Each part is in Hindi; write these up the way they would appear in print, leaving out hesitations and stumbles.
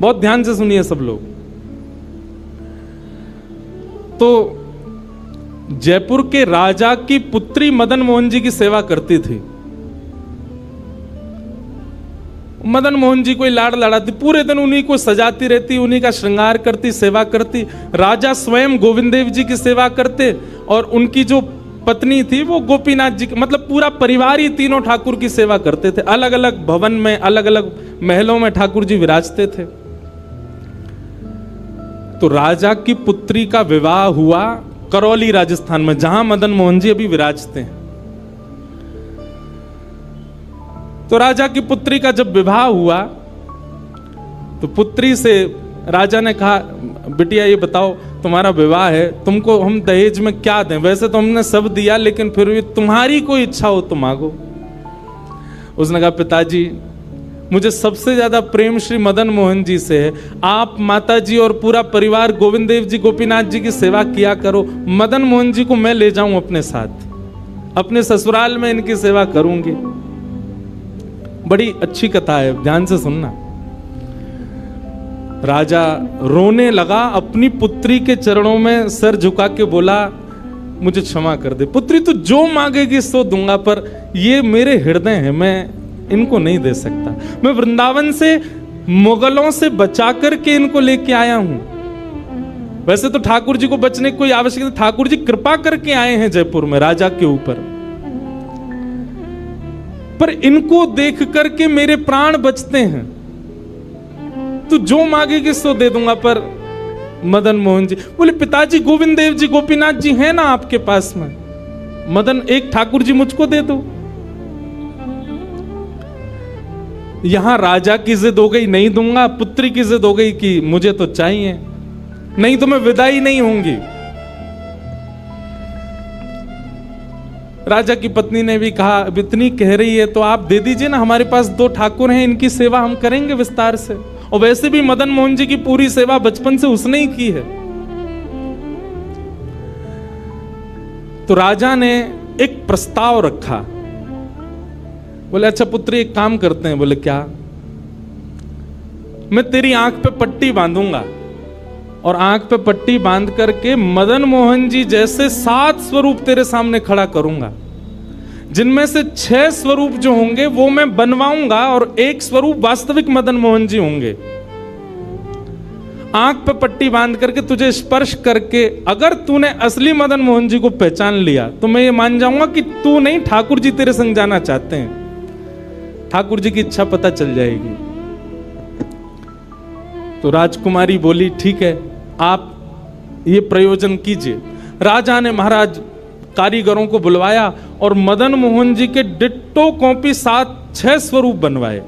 बहुत ध्यान से सुनिए सब लोग। तो जयपुर के राजा की पुत्री मदन मोहन जी की सेवा करती थी। मदन मोहन जी कोई लाड़ लड़ाती, पूरे दिन उन्हीं को सजाती रहती, उन्हीं का श्रृंगार करती, सेवा करती। राजा स्वयं गोविंद देव जी की सेवा करते और उनकी जो पत्नी थी वो गोपीनाथ जी की, मतलब पूरा परिवार ही तीनों ठाकुर की सेवा करते थे। अलग अलग भवन में, अलग अलग महलों में ठाकुर जी विराजते थे। तो राजा की पुत्री का विवाह हुआ करौली राजस्थान में, जहां मदन मोहन जी अभी विराजते हैं। तो राजा की पुत्री का जब विवाह हुआ तो पुत्री से राजा ने कहा, बिटिया ये बताओ तुम्हारा विवाह है, तुमको हम दहेज में क्या दें? वैसे तो हमने सब दिया, लेकिन फिर भी तुम्हारी कोई इच्छा हो तो मांगो। उसने कहा, पिताजी मुझे सबसे ज्यादा प्रेम श्री मदन मोहन जी से है। आप माता जी और पूरा परिवार गोविंद देव जी गोपीनाथ जी की सेवा किया करो। मदन मोहन जी को मैं ले जाऊं अपने साथ, अपने ससुराल में इनकी सेवा करूंगी। बड़ी अच्छी कथा है, ध्यान से सुनना। राजा रोने लगा, अपनी पुत्री के चरणों में सिर झुका के बोला, मुझे क्षमा कर दे पुत्री, तू जो मांगेगी सो दूंगा, पर ये मेरे हृदय है, मैं इनको नहीं दे सकता। मैं वृंदावन से मुगलों से बचा करके इनको लेके आया हूं। वैसे तो ठाकुर जी को बचने की कोई आवश्यकता नहीं, ठाकुर जी कृपा करके आए हैं जयपुर में राजा के ऊपर, पर इनको देख करके मेरे प्राण बचते हैं। तू जो मांगेगी सो दे दूंगा। पर मदन मोहन जी बोले, पिताजी गोविंद देव जी गोपीनाथ जी हैं ना आपके पास में, मदन एक ठाकुर जी मुझको दे दो। यहां राजा की जिद हो गई, नहीं दूंगा। पुत्री की जिद हो गई कि मुझे तो चाहिए, नहीं तो मैं विदाई नहीं होंगी। राजा की पत्नी ने भी कहा, अब इतनी कह रही है तो आप दे दीजिए ना, हमारे पास 2 ठाकुर हैं, इनकी सेवा हम करेंगे विस्तार से। और वैसे भी मदन मोहन जी की पूरी सेवा बचपन से उसने ही की है। तो राजा ने एक प्रस्ताव रखा। बोले, अच्छा पुत्री एक काम करते हैं। बोले, क्या? मैं तेरी आंख पे पट्टी बांधूंगा और आंख पे पट्टी बांध करके मदन मोहन जी जैसे 7 स्वरूप तेरे सामने खड़ा करूंगा, जिनमें से 6 स्वरूप जो होंगे वो मैं बनवाऊंगा और 1 स्वरूप वास्तविक मदन मोहन जी होंगे। आंख पे पट्टी बांध करके तुझे स्पर्श करके अगर तूने असली मदन मोहन जी को पहचान लिया तो मैं ये मान जाऊंगा कि तू नहीं, ठाकुर जी तेरे संग जाना चाहते हैं। ठाकुर जी की इच्छा पता चल जाएगी। तो राजकुमारी बोली, ठीक है आप ये प्रयोजन कीजिए। राजा ने महाराज कारीगरों को बुलवाया और मदन मोहन जी के डिट्टो कॉपी 6 स्वरूप बनवाए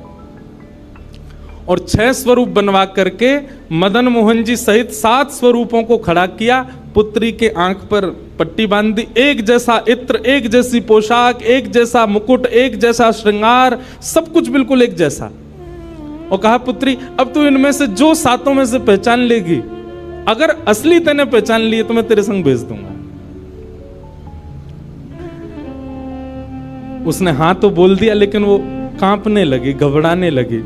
और 6 स्वरूप बनवा करके मदन मोहन जी सहित 7 स्वरूपों को खड़ा किया। पुत्री के आंख पर पट्टी बांध दी, एक जैसा इत्र, एक जैसी पोशाक, एक जैसा मुकुट, एक जैसा श्रृंगार, सब कुछ बिल्कुल एक जैसा। और कहा, पुत्री अब तू इनमें से जो 7 में से पहचान लेगी, अगर असली तूने पहचान लिए तो मैं तेरे संग भेज दूंगा। उसने हाँ तो बोल दिया, लेकिन वो कांपने लगी, घबराने लगी।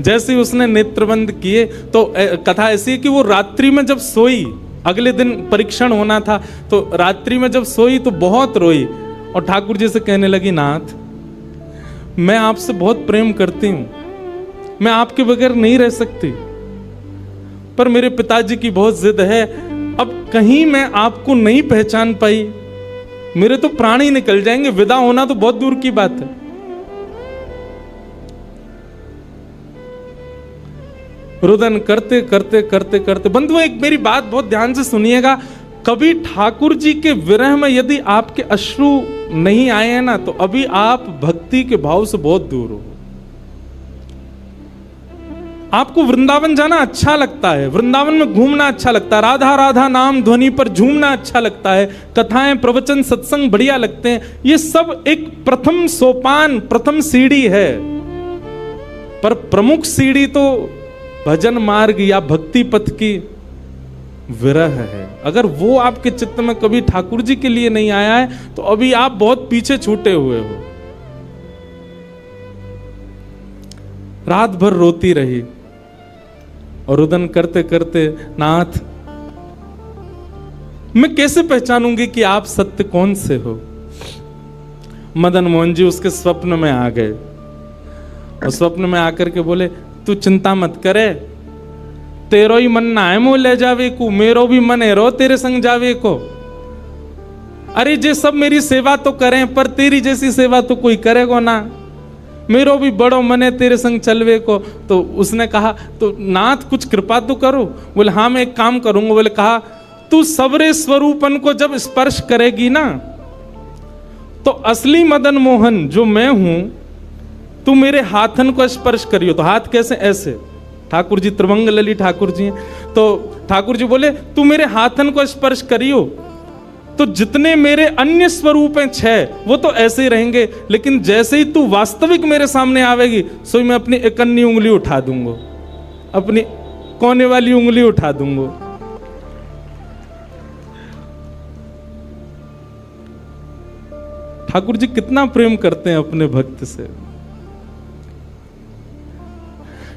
जैसे ही उसने नेत्रबंद किए तो कथा ऐसी है कि वो रात्रि में जब सोई, अगले दिन परीक्षण होना था, तो रात्रि में जब सोई तो बहुत रोई और ठाकुर जी से कहने लगी, नाथ मैं आपसे बहुत प्रेम करती हूं, मैं आपके बगैर नहीं रह सकती, पर मेरे पिताजी की बहुत जिद है। अब कहीं मैं आपको नहीं पहचान पाई, मेरे तो प्राण ही निकल जाएंगे, विदा होना तो बहुत दूर की बात है। रुदन करते करते करते करते, बंधुओं एक मेरी बात बहुत ध्यान से सुनिएगा, कभी ठाकुर जी के विरह में यदि आपके अश्रु नहीं आए हैं ना, तो अभी आप भक्ति के भाव से बहुत दूर हो। आपको वृंदावन जाना अच्छा लगता है, वृंदावन में घूमना अच्छा लगता है, राधा राधा नाम ध्वनि पर झूमना अच्छा लगता है, कथाएं प्रवचन सत्संग बढ़िया लगते हैं, ये सब एक प्रथम सोपान, प्रथम सीढ़ी है। पर प्रमुख सीढ़ी तो भजन मार्ग या भक्ति पथ की विरह है। अगर वो आपके चित्त में कभी ठाकुर जी के लिए नहीं आया है तो अभी आप बहुत पीछे छूटे हुए हो। रात भर रोती रही और रुदन करते करते, नाथ मैं कैसे पहचानूंगी कि आप सत्य कौन से हो। मदन मोहन जी उसके स्वप्न में आ गए और स्वप्न में आकर के बोले, तू चिंता मत करे, तेरो ही मन ना है मोह ले जावे को, मेरो भी मन है रो तेरे संग जावे को। अरे जे सब मेरी सेवा तो करें, पर तेरी जैसी सेवा तो कोई करेगा ना, मेरो भी बड़ो मन है तेरे संग चलवे को। तो उसने कहा, तो नाथ कुछ कृपा तो करो। बोले हाँ मैं एक काम करूंगा। बोले कहा, तू सबरे स्वरूपन को जब स्पर्श करेगी ना, तो असली मदन मोहन जो मैं हूं, तू मेरे हाथन को स्पर्श करियो। तो हाथ कैसे? ऐसे। ठाकुर जी त्रिभंग लली ठाकुर जी हैं। तो ठाकुर जी बोले, तू मेरे हाथन को स्पर्श करियो, तो जितने मेरे अन्य स्वरूप हैं 6, वो तो ऐसे ही रहेंगे, लेकिन जैसे ही तू वास्तविक मेरे सामने आवेगी, सो मैं अपनी इकन्नी उंगली उठा दूंगा, अपनी कोने वाली उंगली उठा दूंगा। ठाकुर जी कितना प्रेम करते हैं अपने भक्त से।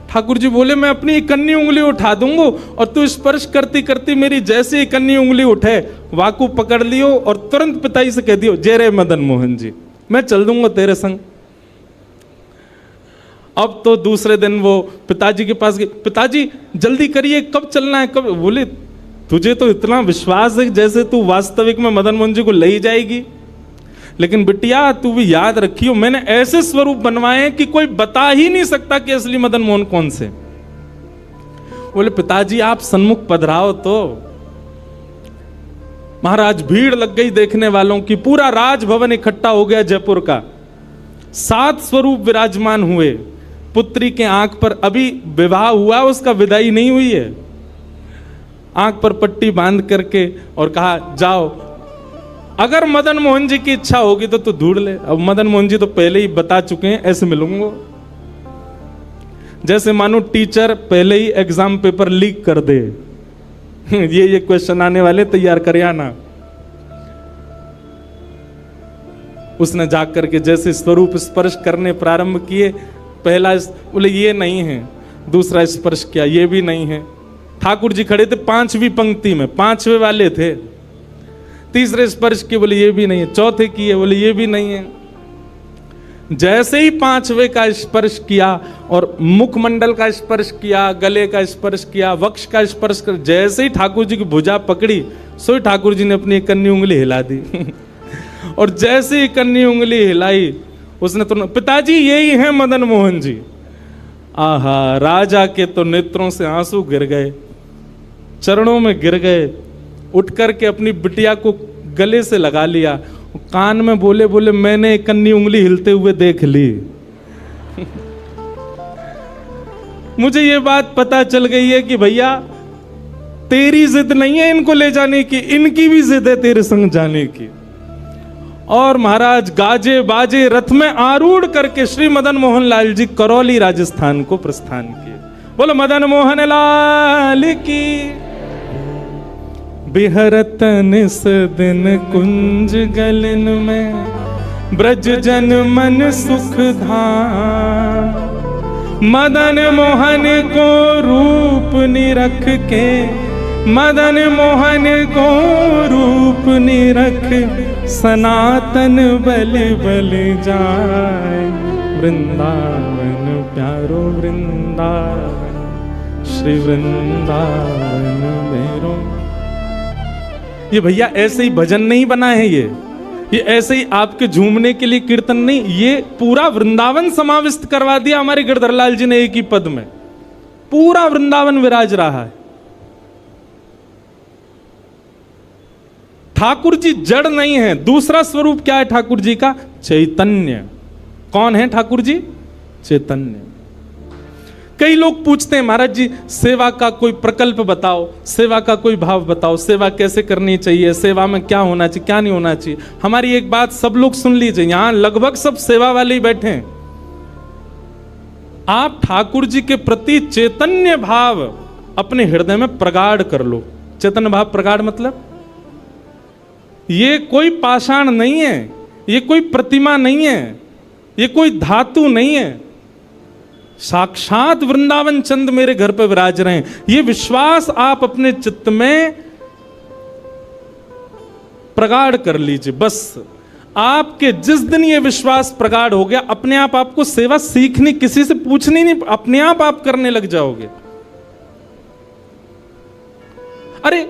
ठाकुर जी बोले, मैं अपनी इकन्नी उंगली उठा दूंगा और तू स्पर्श करती करती मेरी जैसे इकन्नी उंगली उठे, वाकू पकड़ लियो और तुरंत पिताजी से कह दियो, जय रे मदन मोहन जी, मैं चल दूंगा तेरे संग। अब तो दूसरे दिन वो पिताजी के पास गए, पिताजी जल्दी करिए, कब चलना है, कब? बोले, तुझे तो इतना विश्वास है जैसे तू वास्तविक में मदन मोहन जी को ले ही जाएगी, लेकिन बिटिया तू भी याद रखियो, मैंने ऐसे स्वरूप बनवाए कि कोई बता ही नहीं सकता कि असली मदन मोहन कौन से। बोले, पिताजी आप सन्मुख पधराओ। तो महाराज भीड़ लग गई देखने वालों की, पूरा राजभवन इकट्ठा हो गया जयपुर का। 7 स्वरूप विराजमान हुए। पुत्री के आंख पर अभी विवाह हुआ, उसका विदाई नहीं हुई है, आंख पर पट्टी बांध करके और कहा, जाओ अगर मदन मोहन जी की इच्छा होगी तो तू ढूंढ ले। अब मदन मोहन जी तो पहले ही बता चुके हैं, ऐसे मिलूंगा। जैसे मानो टीचर पहले ही एग्जाम पेपर लीक कर दे, ये क्वेश्चन आने वाले, तैयार कर आना। उसने जाग करके जैसे स्वरूप स्पर्श करने प्रारंभ किए, पहला बोले ये नहीं है, दूसरा स्पर्श किया, ये भी नहीं है। ठाकुर जी खड़े थे 5वीं पंक्ति में, 5वें वाले थे। तीसरे स्पर्श किए, बोले ये भी नहीं है। चौथे किए, बोले ये भी नहीं है। जैसे ही 5वें का स्पर्श किया और मुखमंडल का स्पर्श किया, गले का स्पर्श किया, वक्ष का स्पर्श कर, जैसे ही ठाकुर जी की भुजा पकड़ी, सो ठाकुर जी ने अपनी इकन्नी उंगली हिला दी। और जैसे ही इकन्नी उंगली हिलाई, उसने तो, पिताजी यही है मदन मोहन जी। आहा, राजा के तो नेत्रों से आंसू गिर गए, चरणों में गिर गए, उठ करके अपनी बिटिया को गले से लगा लिया, कान में बोले, बोले मैंने इकन्नी उंगली हिलते हुए देख ली। मुझे ये बात पता चल गई है कि भैया तेरी जिद नहीं है इनको ले जाने की, इनकी भी जिद है तेरे संग जाने की। और महाराज गाजे बाजे रथ में आरूढ़ करके श्री मदन मोहन लाल जी करौली राजस्थान को प्रस्थान किए। बोलो मदन मोहन लाल की। बिहरत निस दिन कुंज गलन में, ब्रज जन मन सुख धाम। मदन मोहन को रूप निरख के, मदन मोहन को रूप निरख, सनातन बल बल जाए। वृंदावन प्यारो वृंदावन, श्री वृंदावन मेरो। ये भैया ऐसे ही भजन नहीं बना है, ये ऐसे ही आपके झूमने के लिए कीर्तन नहीं, ये पूरा वृंदावन समाविष्ट करवा दिया हमारे गिरधर लाल जी ने एक ही पद में। पूरा वृंदावन विराज रहा है। ठाकुर जी जड़ नहीं है। दूसरा स्वरूप क्या है ठाकुर जी का? चैतन्य। कौन है ठाकुर जी? चैतन्य। कई लोग पूछते हैं, महाराज जी सेवा का कोई प्रकल्प बताओ, सेवा का कोई भाव बताओ, सेवा कैसे करनी चाहिए, सेवा में क्या होना चाहिए, क्या नहीं होना चाहिए। हमारी एक बात सब लोग सुन लीजिए, यहां लगभग सब सेवा वाले ही बैठे हैं। आप ठाकुर जी के प्रति चैतन्य भाव अपने हृदय में प्रगाढ़ कर लो। चैतन्य भाव प्रगाढ़ मतलब ये कोई पाषाण नहीं है, ये कोई प्रतिमा नहीं है, ये कोई धातु नहीं है, साक्षात वृंदावन चंद मेरे घर पे विराज रहे हैं, ये विश्वास आप अपने चित्त में प्रगाढ़ कर लीजिए। बस आपके जिस दिन ये विश्वास प्रगाढ़ हो गया, अपने आप आपको सेवा सीखनी, किसी से पूछनी नहीं, अपने आप करने लग जाओगे। अरे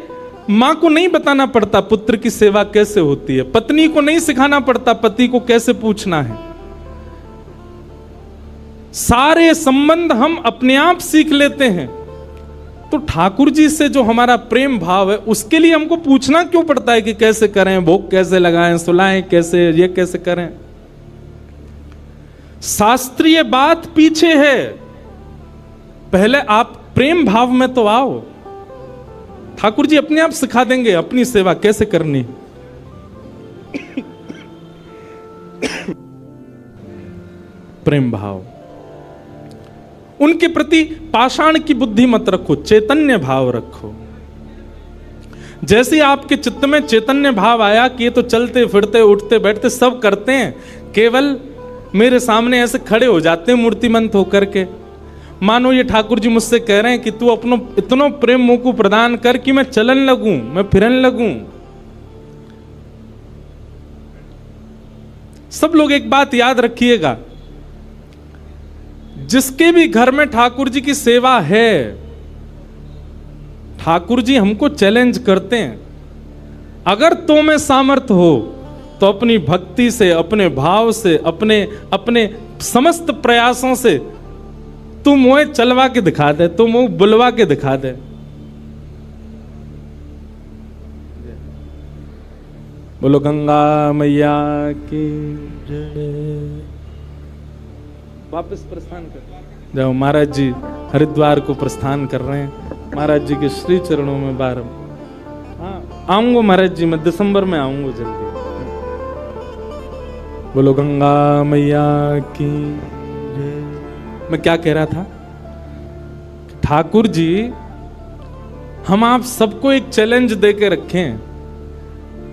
मां को नहीं बताना पड़ता पुत्र की सेवा कैसे होती है, पत्नी को नहीं सिखाना पड़ता पति को कैसे पूछना है। सारे संबंध हम अपने आप सीख लेते हैं। तो ठाकुर जी से जो हमारा प्रेम भाव है, उसके लिए हमको पूछना क्यों पड़ता है कि कैसे करें, भोग कैसे लगाएं, सुलाएं कैसे, ये कैसे करें। शास्त्रीय बात पीछे है, पहले आप प्रेम भाव में तो आओ। ठाकुर जी अपने आप सिखा देंगे अपनी सेवा कैसे करनी। प्रेम भाव, उनके प्रति पाषाण की बुद्धि मत रखो, चैतन्य भाव रखो। जैसे आपके चित्त में चैतन्य भाव आया कि ये तो चलते फिरते उठते बैठते सब करते हैं, केवल मेरे सामने ऐसे खड़े हो जाते हैं मूर्तिमंत होकर के, मानो ये ठाकुर जी मुझसे कह रहे हैं कि तू अपनो इतना प्रेम मुझ को प्रदान कर कि मैं चलन लगूं, मैं फिरन लगूं। सब लोग एक बात याद रखिएगा, जिसके भी घर में ठाकुर जी की सेवा है, ठाकुर जी हमको चैलेंज करते हैं, अगर तो में सामर्थ्य हो तो अपनी भक्ति से, अपने भाव से, अपने समस्त प्रयासों से तू मुझे चलवा के दिखा दे, तू मुझे बुलवा के दिखा दे। बोलो गंगा मैया की जय। वापस प्रस्थान कर जाओ। महाराज जी हरिद्वार को प्रस्थान कर रहे हैं, महाराज जी के श्री चरणों में बार। हाँ आऊंगा महाराज जी, मैं दिसंबर में आऊंगा जल्दी। बोलो गंगा मैया की जय। मैं क्या कह रहा था, ठाकुर जी हम आप सबको एक चैलेंज देके रखें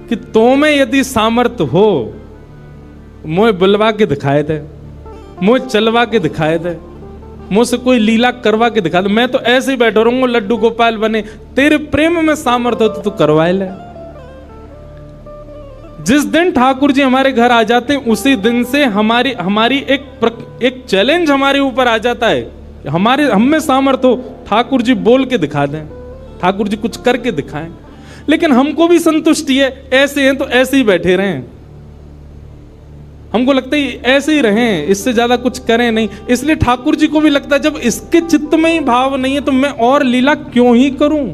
कि तो में यदि सामर्थ्य हो, मुझे बुलवा के दिखाए दे, मुझे चलवा के दिखाए दे, मुझसे कोई लीला करवा के दिखा दे। मैं तो ऐसे ही बैठा रहूंगा लड्डू गोपाल बने, तेरे प्रेम में सामर्थ्य हो तो तू करवाए ले। जिस दिन ठाकुर जी हमारे घर आ जाते हैं, उसी दिन से हमारी एक चैलेंज हमारे ऊपर आ जाता है, हम में सामर्थ्य हो, ठाकुर जी बोल के दिखा दें, ठाकुर जी कुछ करके दिखाएं। लेकिन हमको भी संतुष्टि है, ऐसे हैं तो ऐसे ही बैठे रहें, हमको लगता है ऐसे ही रहें, इससे ज्यादा कुछ करें नहीं। इसलिए ठाकुर जी को भी लगता है जब इसके चित्त में ही भाव नहीं है तो मैं और लीला क्यों ही करूं।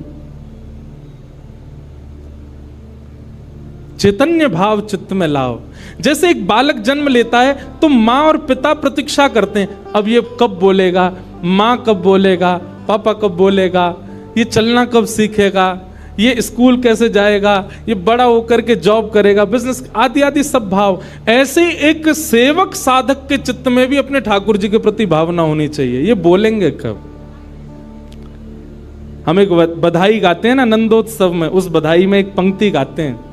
चैतन्य भाव चित्त में लाओ। जैसे एक बालक जन्म लेता है तो माँ और पिता प्रतीक्षा करते हैं, अब ये कब बोलेगा, माँ कब बोलेगा, पापा कब बोलेगा, ये चलना कब सीखेगा, ये स्कूल कैसे जाएगा, ये बड़ा होकर के जॉब करेगा, बिजनेस आदि आदि सब भाव। ऐसे एक सेवक साधक के चित्त में भी अपने ठाकुर जी के प्रति भावना होनी चाहिए, ये बोलेंगे कब। हम एक बधाई गाते हैं ना नंदोत्सव में, उस बधाई में एक पंक्ति गाते हैं,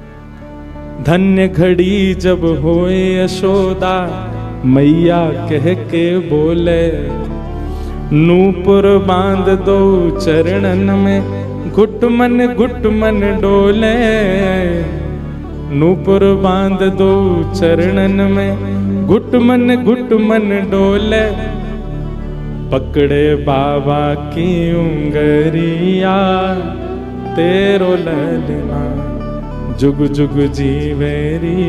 धन्य घड़ी जब होए यशोदा मैया कह के बोले, नूपुर बांध दो चरणन में घुट मन डोले, नूपुर बांध दो चरणन में घुट मन डोले, पकड़े बाबा की उंगरिया तेरो ललना जुग जुग जीवेरी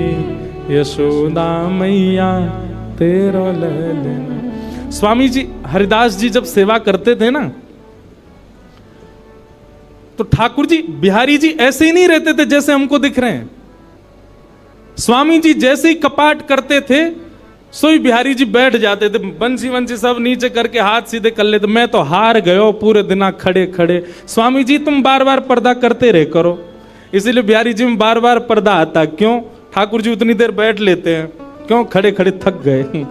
यशोदा मैया तेरो ललना। स्वामी जी हरिदास जी जब सेवा करते थे ना, तो ठाकुर जी बिहारी जी ऐसे ही नहीं रहते थे जैसे हमको दिख रहे हैं। स्वामी जी जैसे ही कपाट करते थे, सोई बिहारी जी बैठ जाते थे, बंसी वंसी सब नीचे करके हाथ सीधे कर लेते। मैं तो हार गयो पूरे दिन खड़े खड़े। स्वामी जी तुम बार बार पर्दा करते रहे करो, इसीलिए बिहारी जी में बार बार पर्दा आता। क्यों? ठाकुर जी उतनी देर बैठ लेते हैं, क्यों? खड़े खड़े थक गए।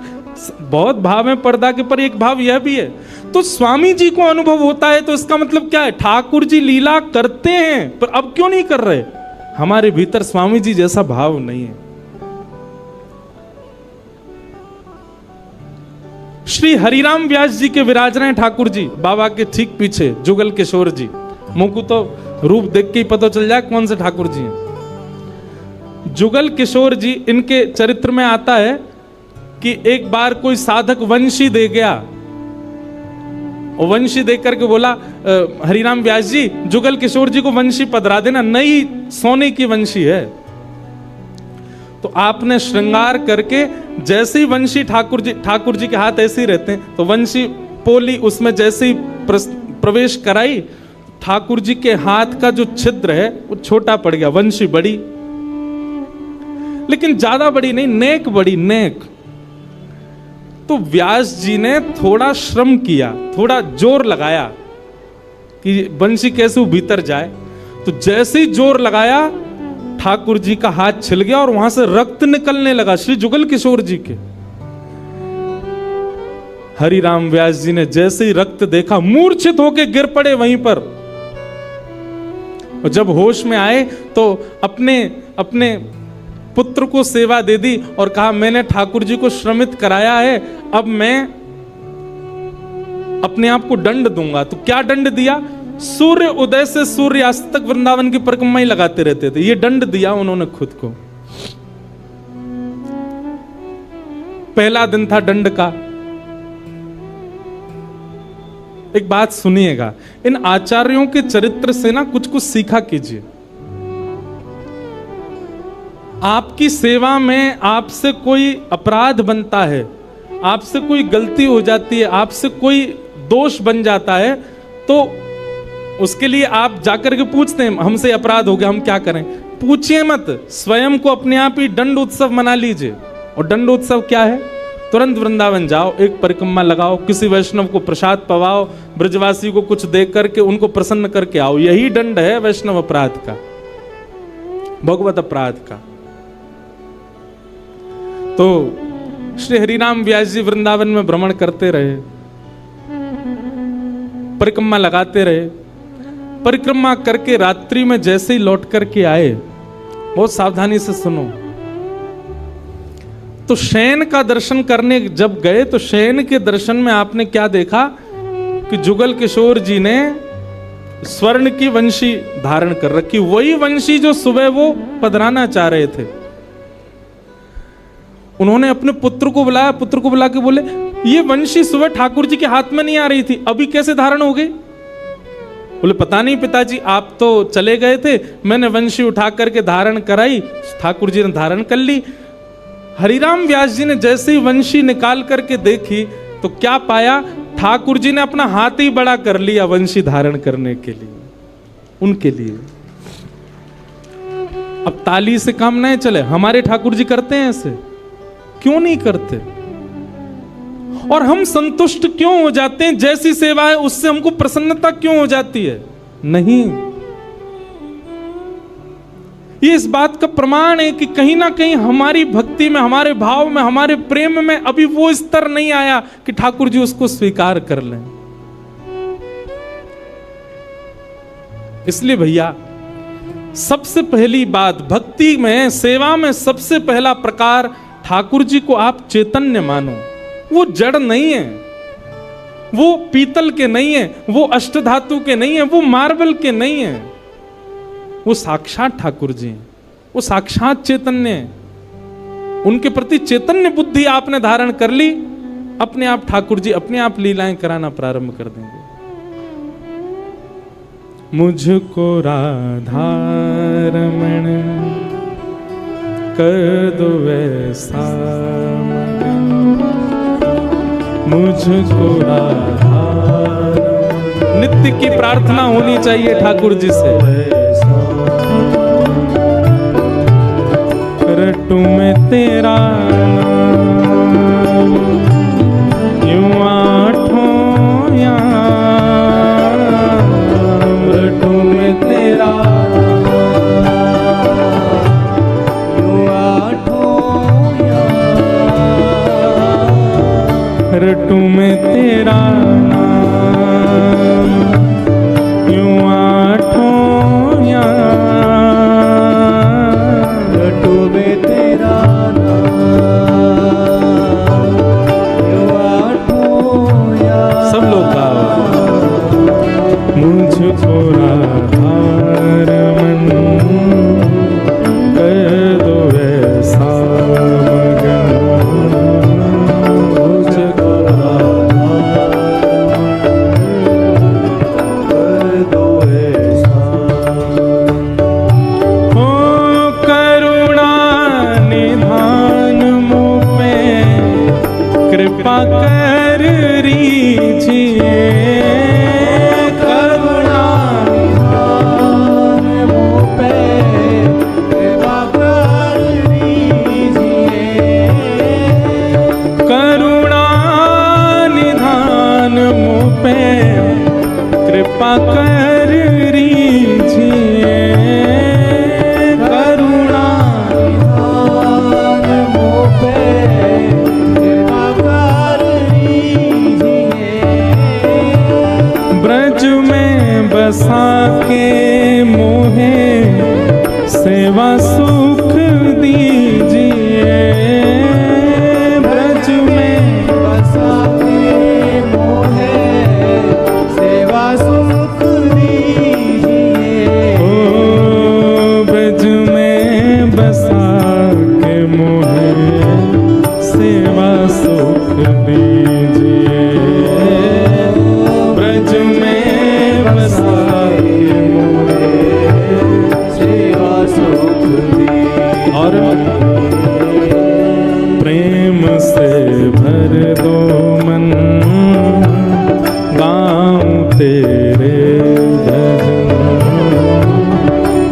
बहुत भाव है पर्दा के, पर एक भाव यह भी है। तो स्वामी जी को अनुभव होता है, तो इसका मतलब क्या है? ठाकुर जी लीला करते हैं, पर अब क्यों नहीं कर रहे? हमारे भीतर स्वामी जी जैसा भाव नहीं है। श्री हरिराम व्यास जी के विराज रहे हैं ठाकुर जी बाबा के ठीक पीछे, जुगल किशोर जी। मुंह को तो रूप देख के ही पता चल जाए कौन से ठाकुर जी हैं। जुगल किशोर जी, इनके चरित्र में आता है कि एक बार कोई साधक वंशी दे गया, और वंशी देख करके बोला हरिराम व्यास जी जुगल किशोर जी को वंशी पधरा देना, नई सोने की वंशी है। तो आपने श्रृंगार करके जैसे ही वंशी ठाकुर जी के हाथ ऐसे ही रहते हैं, तो वंशी पोली उसमें जैसे ही प्रवेश कराई, ठाकुर जी के हाथ का जो छिद्र है वो छोटा पड़ गया, वंशी बड़ी, लेकिन ज्यादा बड़ी नहीं, नेक बड़ी, नेक। तो व्यास जी ने थोड़ा श्रम किया, थोड़ा जोर लगाया कि वंशी कैसे वो भीतर जाए। तो जैसे ही जोर लगाया, ठाकुर जी का हाथ छिल गया और वहां से रक्त निकलने लगा, श्री जुगल किशोर जी के। हरिराम व्यास जी ने जैसे ही रक्त देखा, मूर्छित होकर गिर पड़े वहीं पर। और जब होश में आए तो अपने पुत्र को सेवा दे दी और कहा मैंने ठाकुर जी को श्रमित कराया है, अब मैं अपने आप को दंड दूंगा। तो क्या दंड दिया? सूर्य उदय से सूर्यास्त तक वृंदावन की परिक्रमा ही लगाते रहते थे, ये दंड दिया उन्होंने खुद को। पहला दिन था दंड का। एक बात सुनिएगा, इन आचार्यों के चरित्र से ना कुछ कुछ सीखा कीजिए। आपकी सेवा में आपसे कोई अपराध बनता है, आपसे कोई गलती हो जाती है, आपसे कोई दोष बन जाता है, तो उसके लिए आप जाकर के पूछते हैं हमसे अपराध हो गया, हम क्या करें? पूछिए मत, स्वयं को अपने आप ही दंड उत्सव मना लीजिए। और दंड उत्सव क्या है? तुरंत वृंदावन जाओ, एक परिक्रमा लगाओ, किसी वैष्णव को प्रसाद पवाओ, ब्रजवासी को कुछ दे करके उनको प्रसन्न करके आओ। यही दंड है वैष्णव अपराध का, भगवत अपराध का। तो श्री हरिराम व्यास जी वृंदावन में भ्रमण करते रहे, परिक्रमा लगाते रहे। परिक्रमा करके रात्रि में जैसे ही लौट करके आए, बहुत सावधानी से सुनो, तो शयन का दर्शन करने जब गए तो शयन के दर्शन में आपने क्या देखा कि जुगल किशोर जी ने स्वर्ण की वंशी धारण कर रखी, वही वंशी जो सुबह वो पधराना चाह रहे थे। उन्होंने अपने पुत्र को बुलाया, पुत्र को बुला के बोले ये वंशी सुबह ठाकुर जी के हाथ में नहीं आ रही थी, अभी कैसे धारण हो गई? बोले पता नहीं पिताजी, आप तो चले गए थे, मैंने वंशी उठा करके धारण कराई, ठाकुर जी ने धारण कर ली। हरिराम व्यास जी ने जैसे ही वंशी निकाल करके देखी तो क्या पाया? ठाकुर जी ने अपना हाथ ही बड़ा कर लिया वंशी धारण करने के लिए, उनके लिए। अब ताली से काम नहीं चले, हमारे ठाकुर जी करते हैं ऐसे? क्यों नहीं करते? और हम संतुष्ट क्यों हो जाते हैं? जैसी सेवा है उससे हमको प्रसन्नता क्यों हो जाती है? नहीं। ये इस बात का प्रमाण है कि कहीं ना कहीं हमारी भक्ति में, हमारे भाव में, हमारे प्रेम में अभी वो स्तर नहीं आया कि ठाकुर जी उसको स्वीकार कर लें। इसलिए भैया, सबसे पहली बात भक्ति में, सेवा में सबसे पहला प्रकार, ठाकुर जी को आप चैतन्य मानो। वो जड़ नहीं है, वो पीतल के नहीं है, वो अष्टधातु के नहीं है, वो मार्बल के नहीं है, वो साक्षात ठाकुर जी हैं, वो साक्षात चैतन्य है। उनके प्रति चैतन्य बुद्धि आपने धारण कर ली, अपने आप ठाकुर जी अपने आप लीलाएं कराना प्रारंभ कर देंगे। मुझको राधा रमण कर दो वैसा, मुझको राधा, नित्य की प्रार्थना होनी चाहिए ठाकुर जी से। रटू में तेरा नाम यूं आठों याम, रटू में तेरा यूं आठों याम, रटू में तेरा नाम यूं आठों याम, रटू में तेरा नाम। मुझको राधारमन कर दो ऐसा मगन, मुझको राधारमन कर दो ऐसा। हो करुणा निधान मुझ पे कृपा कर रीजिए, कृपा कर रीजिए, करुणा निधान मुझ पे कृपा कर रीजिए। ब्रज में बसा के मोहे सेवा सुख दीजिए, ब्रज में बसा के मोहे सेवा सुख दीजिए। ओ ब्रज में बसा के मोहे सेवा सुख दीजिए, ब्रज में बसा के मोहे सेवा सुख दीजिए। और प्रेम से भर दो मन गाऊं तेरे भजन,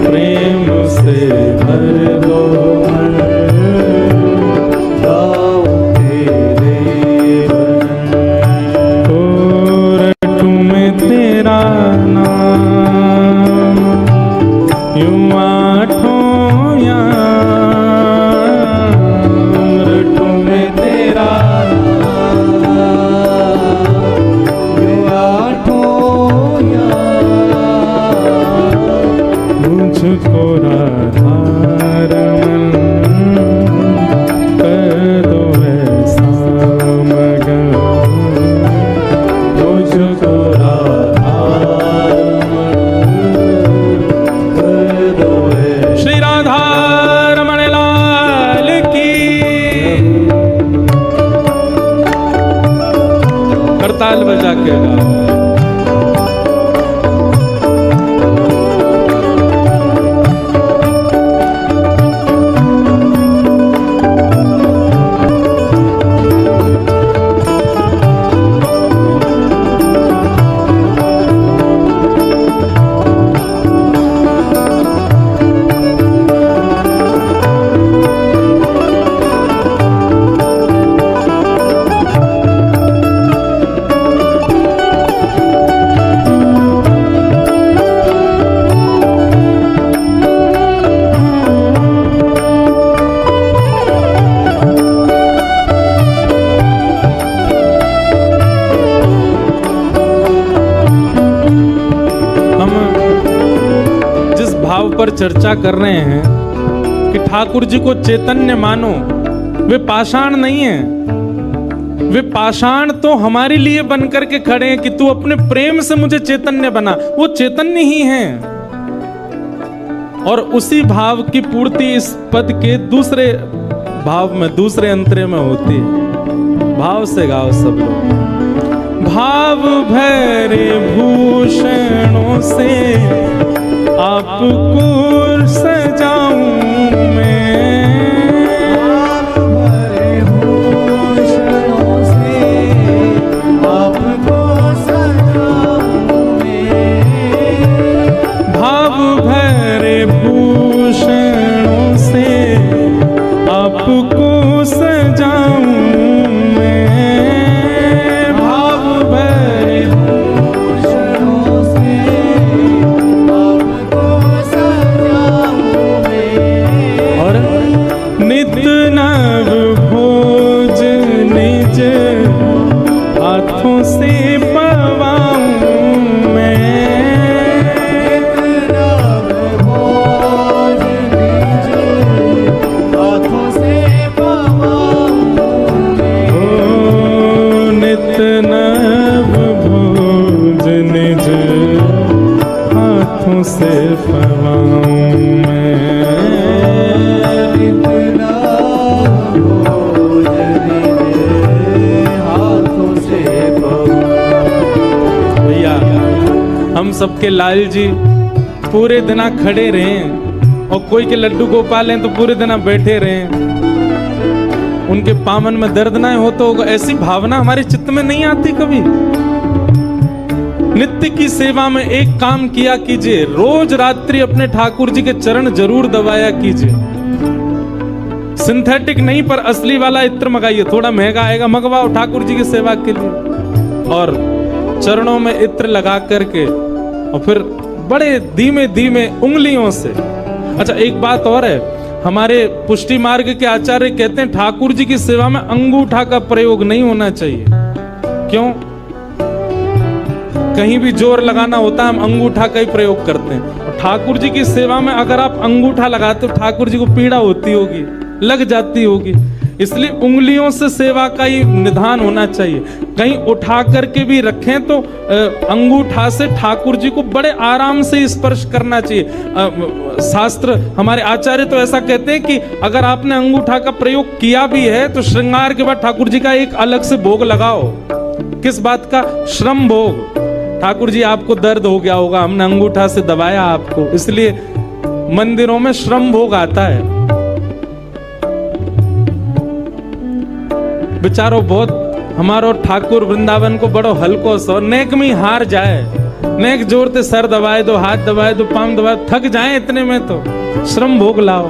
प्रेम से भर दो मन गाऊं तेरे भजन। ओ रटूं मैं तेरा नाम यूं आठों याम, रटूं मैं तेरा मुझको राधारमन कर दो ऐसा मगन, मुझको राधारमन कर दो ऐसा। श्री राधारमण लाल की करताल बजा के गा। पर चर्चा कर रहे हैं कि ठाकुर जी को चैतन्य मानो, वे पाषाण नहीं है, वे पाषाण तो हमारे लिए बन करके खड़े हैं कि तू अपने प्रेम से मुझे चैतन्य बना। वो चैतन्य ही हैं और उसी भाव की पूर्ति इस पद के दूसरे भाव में, दूसरे अंतरे में होती है। भाव से गाओ सब लोग। भाव भरे भूषणों से आपको सजाऊं मैं, भाव भरे भूषणों से आपको सजाऊं मैं, भाव भरे भूषणों से आपको सजाऊं मैं, भाव भरे भूषणों से आपको सजाऊं हम सबके लाल जी पूरे दिना खड़े रहे, और कोई के लड्डू गोपाल हैं तो पूरे दिना बैठे रहे, उनके पामन में दर्द ना हो तो ऐसी भावना हमारे चित्त में नहीं आती कभी। नित्य की सेवा में एक काम किया कीजिए, रोज रात्रि अपने ठाकुर जी के चरण जरूर दबाया कीजिए। सिंथेटिक नहीं पर असली वाला इत्र मंगाइए, थोड़ा महंगा आएगा, मंगवाओ ठाकुर जी की सेवा के लिए, और चरणों में इत्र लगा करके, और फिर बड़े धीमे धीमे उंगलियों से। अच्छा, एक बात और है, हमारे पुष्टि मार्ग के आचार्य कहते हैं ठाकुर जी की सेवा में अंगूठा का प्रयोग नहीं होना चाहिए। क्यों? कहीं भी जोर लगाना होता है, हम अंगूठा का ही प्रयोग करते हैं। और ठाकुर जी की सेवा में अगर आप अंगूठा लगाते हो, ठाकुर जी को पीड़ा होती होगी, लग जाती होगी, इसलिए उंगलियों से सेवा का ही निधान होना चाहिए। कहीं उठा करके भी रखें तो अंगूठा से ठाकुर जी को बड़े आराम से स्पर्श करना चाहिए। शास्त्र हमारे आचार्य तो ऐसा कहते हैं कि अगर आपने अंगूठा का प्रयोग किया भी है तो श्रृंगार के बाद ठाकुर जी का एक अलग से भोग लगाओ। किस बात का? श्रम भोग। ठाकुर जी आपको दर्द हो गया होगा, हमने अंगूठा से दबाया आपको, इसलिए मंदिरों में श्रम भोग आता है। बेचारो बहुत हमारो ठाकुर वृंदावन को बड़ो हल्को सो, नेक में हार जाए, नेक जोर ते सर दबाए दो, हाथ दबाए दो, पांव दबाए, थक जाए इतने में तो श्रम भोग लाओ।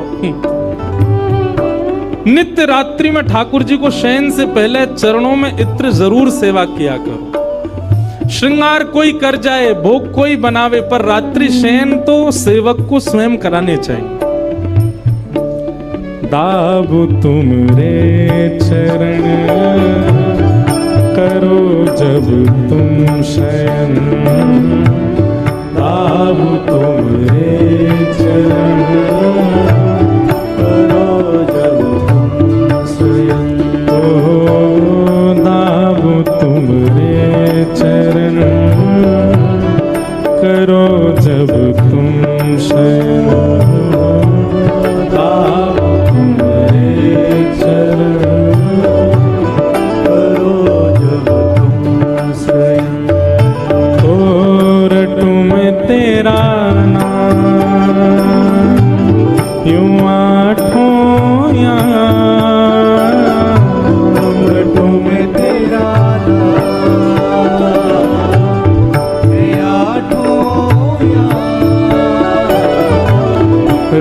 नित्य रात्रि में ठाकुर जी को शयन से पहले चरणों में इत्र जरूर सेवा किया करो। श्रृंगार कोई कर जाए, भोग कोई बनावे, पर रात्रि शयन तो सेवक को स्वयं कराने चाहिए। दाबु तुमरे चरण करो जब तुम शयन, दाबु तुमरे चरण करो जब तुम शयन, ओ दाबु तुमरे चरण करो जब तुम शयन,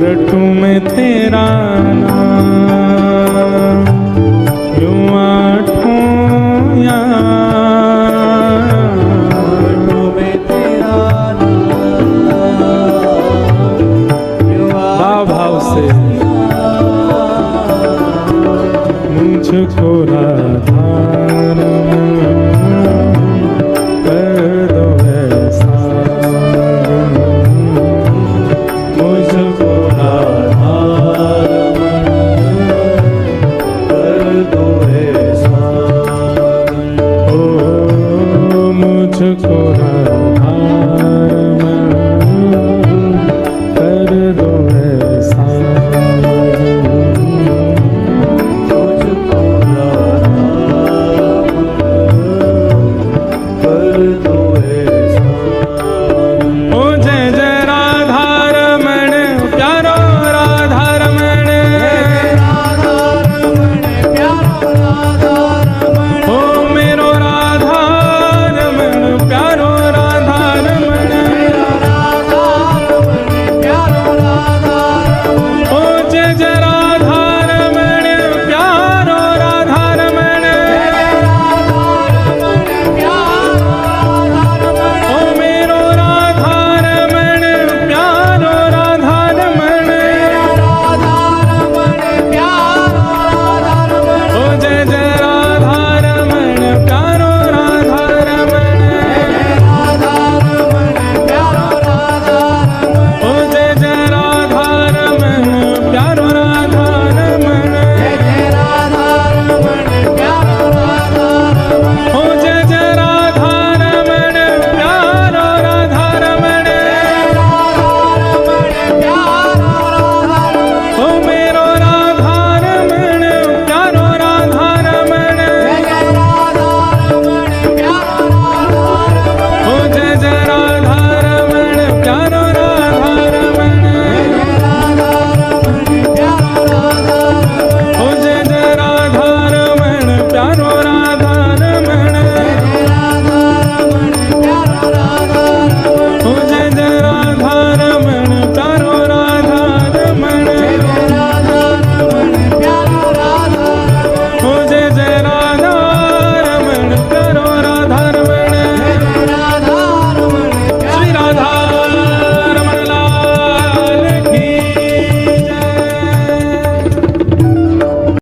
रटू में तेरा